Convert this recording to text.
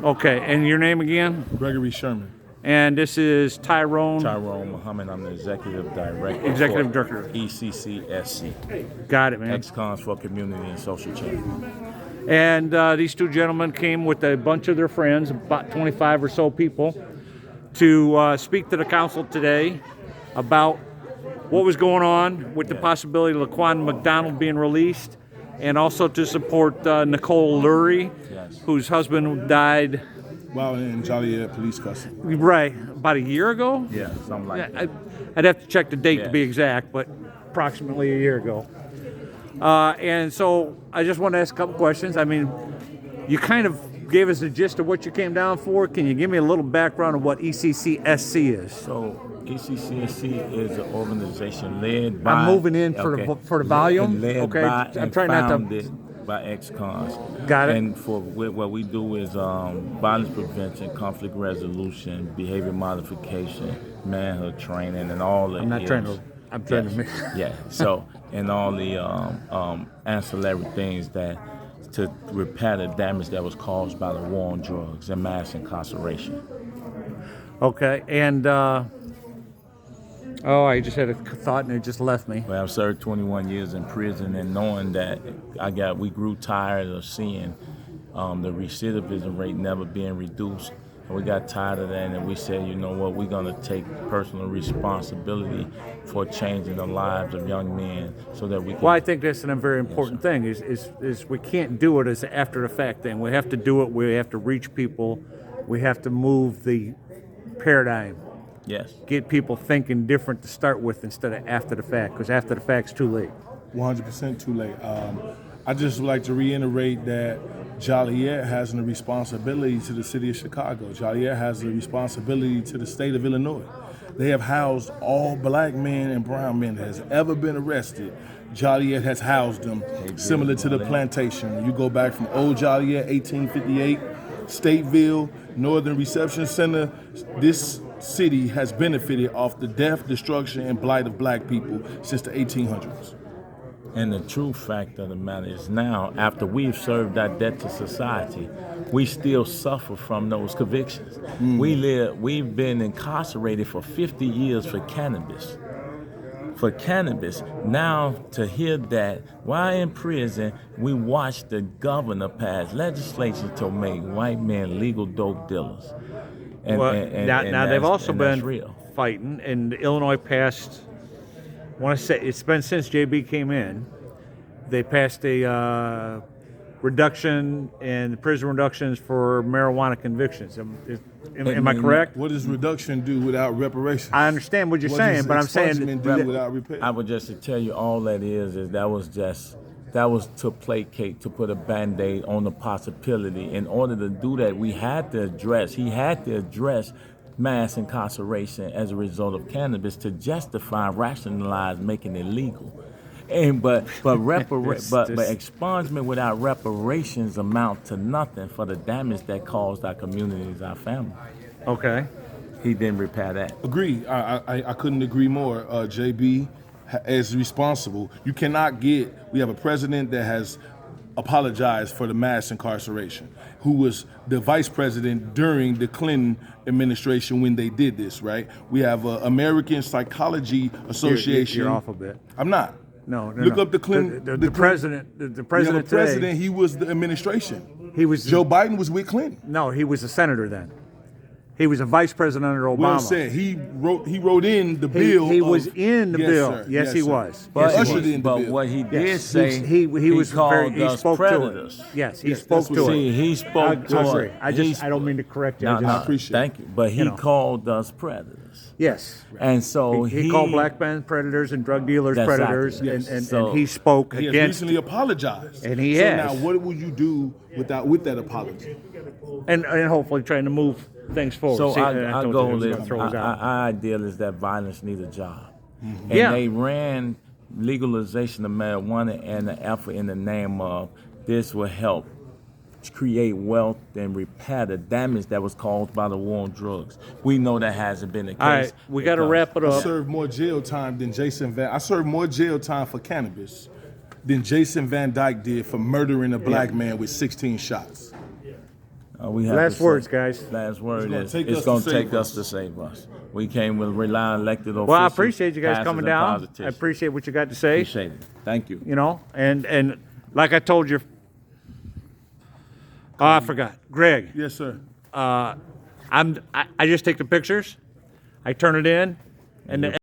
Okay, and your name again? Gregory Sherman. And this is Tyrone Muhammad. I'm the executive director. Executive for Director. ECCSC. Got it, man. Ex-Cons for Community and Social Change. And these two gentlemen came with a bunch of their friends, about 25 or so people, to speak to the council today about what was going on with the possibility of Laquan McDonald being released, and also to support Nicole Lurie, whose husband died. While in Joliet police custody. Right, about a year ago? Yeah, something like that. I'd have to check the date to be exact, but approximately a year ago. And so I just want to ask a couple questions. I mean, you kind of gave us the gist of what you came down for. Can you give me a little background of what ECCSC is? So ECCSC is an organization led by... I'm moving in for the volume. Led by I'm trying founded not to... by ex-cons. Got it. And for what we do is violence prevention, conflict resolution, behavior modification, manhood training, and all the... I'm trying to... Yeah, so, and all the ancillary things that to repair the damage that was caused by the war on drugs and mass incarceration. Okay, and... I just had a thought and it just left me. Well, I've served 21 years in prison, and knowing that we grew tired of seeing the recidivism rate never being reduced. And we got tired of that, and we said, you know what, we're going to take personal responsibility for changing the lives of young men so that we can... Well, I think that's a very important thing, is we can't do it as an after-the-fact thing. We have to do it, we have to reach people, we have to move the paradigm. Yes. Get people thinking different to start with instead of after the fact, because after the fact's too late. 100% too late. I just would like to reiterate that Joliet has a responsibility to the city of Chicago. Joliet has a responsibility to the state of Illinois. They have housed all black men and brown men that has ever been arrested. Joliet has housed them, similar to the plantation. When you go back from Old Joliet, 1858, Stateville, Northern Reception Center, this city has benefited off the death, destruction, and blight of black people since the 1800s. And the true fact of the matter is now, after we've served our debt to society, we still suffer from those convictions. We've been incarcerated for 50 years for cannabis. Now to hear that while in prison, we watched the governor pass legislation to make white men legal dope dealers. Now they've also been fighting, and Illinois passed, I want to say, it's been since JB came in, they passed a reduction in prison reductions for marijuana convictions. Am I correct? What does reduction do without reparations? I understand what you're saying, but I'm saying... do without repair? I would just to tell you all that is that was to placate, to put a Band-Aid on the possibility. In order to do that, he had to address mass incarceration as a result of cannabis to justify, rationalize making it legal. But expungement without reparations amount to nothing for the damage that caused our communities, our family. Okay. He didn't repair that. Agree. I couldn't agree more. JB is responsible. You cannot we have a president that has apologized for the mass incarceration, who was the vice president during the Clinton administration when they did this, right? We have American Psychology Association. You're off a bit. I'm not. No. Look up the Clinton. The president. The president today. President. He was the administration. He was. Joe Biden was with Clinton. No, he was a senator then. He was a vice president under Obama. Well said. He wrote in the bill. He was in the bill. Sir. Yes, he was. But, ushered in the bill. What he did say, he called us spoke predators. To it. Yes, he spoke to it. He spoke to it. I don't mean to correct you. I appreciate it. Thank you. But he called us predators. Yes. And so he called black men predators and drug dealers predators, and he spoke against. He has recently apologized. And he has. So now, what would you do with that apology? And hopefully trying to move things forward. So our goal is, our ideal is that violence needs a job. Mm-hmm. And they ran legalization of marijuana and the effort in the name of this will help create wealth and repair the damage that was caused by the war on drugs. We know that hasn't been the case. All right, we got to wrap it up. I served more jail time than I served more jail time for cannabis than Jason Van Dyke did for murdering a black man with 16 shots. We have Last to words, say- guys. Last word gonna is take it's us going to to save take us us. to save us. We came with rely on elected officials. Well, I appreciate you guys pastors, coming and down. I politicians. appreciate what you got to say. Appreciate it. Thank you. You know, and like I told you, I forgot. Greg, Yes, sir. I just take the pictures, I turn it in, and